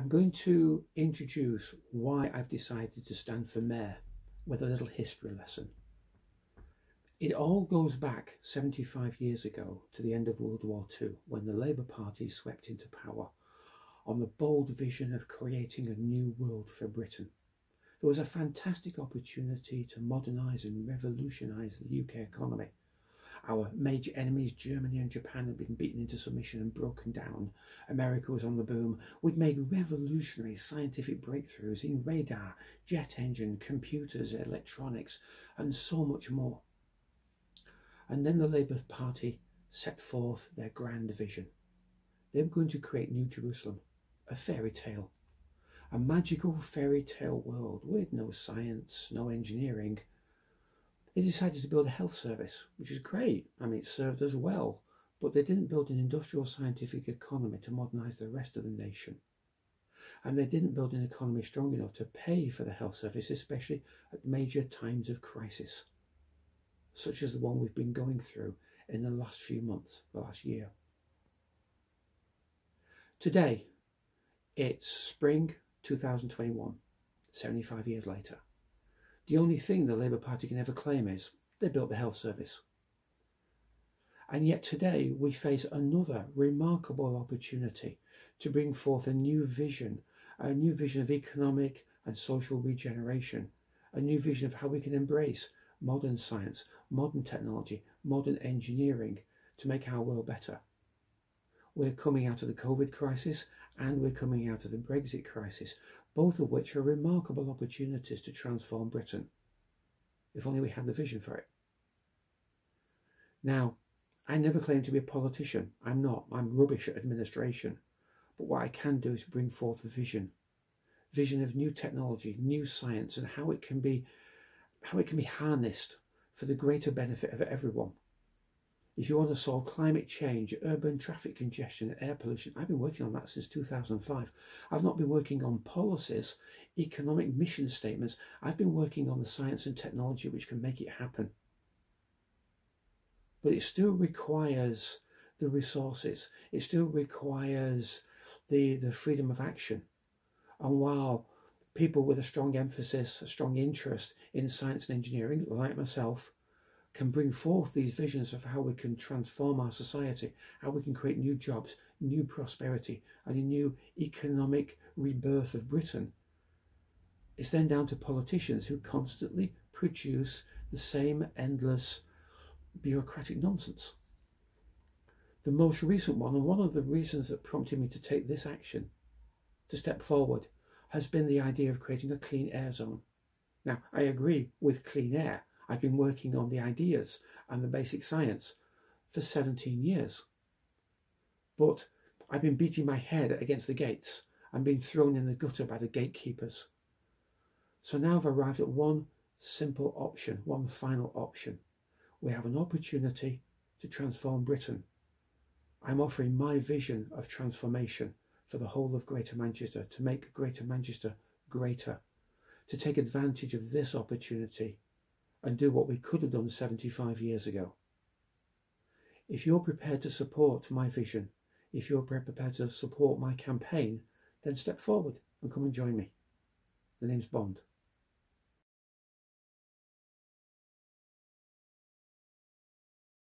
I'm going to introduce why I've decided to stand for mayor with a little history lesson. It all goes back 75 years ago to the end of World War II, when the Labour Party swept into power on the bold vision of creating a new world for Britain. There was a fantastic opportunity to modernise and revolutionise the UK economy. Our major enemies, Germany and Japan, had been beaten into submission and broken down. America was on the boom. We'd made revolutionary scientific breakthroughs in radar, jet engine, computers, electronics, and so much more. And then the Labour Party set forth their grand vision. They were going to create New Jerusalem, a fairy tale, a magical fairy tale world with no science, no engineering. They decided to build a health service, which is great. I mean, it served us well, but they didn't build an industrial scientific economy to modernise the rest of the nation. And they didn't build an economy strong enough to pay for the health service, especially at major times of crisis, such as the one we've been going through in the last few months, the last year. Today, it's spring 2021, 75 years later. The only thing the Labour Party can ever claim is they built the health service. And yet today we face another remarkable opportunity to bring forth a new vision of economic and social regeneration, a new vision of how we can embrace modern science, modern technology, modern engineering to make our world better. We're coming out of the COVID crisis and we're coming out of the Brexit crisis, both of which are remarkable opportunities to transform Britain, if only we had the vision for it. Now, I never claim to be a politician. I'm not. I'm rubbish at administration. But what I can do is bring forth a vision of new technology, new science, and how it can be harnessed for the greater benefit of everyone. If you want to solve climate change, urban traffic congestion, air pollution, I've been working on that since 2005. I've not been working on policies, economic mission statements. I've been working on the science and technology which can make it happen. But it still requires the resources. It still requires the freedom of action. And while people with a strong emphasis, a strong interest in science and engineering, like myself, can bring forth these visions of how we can transform our society, how we can create new jobs, new prosperity, and a new economic rebirth of Britain. It's then down to politicians who constantly produce the same endless bureaucratic nonsense. The most recent one, and one of the reasons that prompted me to take this action, to step forward, has been the idea of creating a clean air zone. Now, I agree with clean air. I've been working on the ideas and the basic science for 17 years. But I've been beating my head against the gates and being thrown in the gutter by the gatekeepers. So now I've arrived at one simple option, one final option. We have an opportunity to transform Britain. I'm offering my vision of transformation for the whole of Greater Manchester, to make Greater Manchester greater, to take advantage of this opportunity and do what we could have done 75 years ago. If you're prepared to support my vision, if you're prepared to support my campaign, then step forward and come and join me. The name's Bond.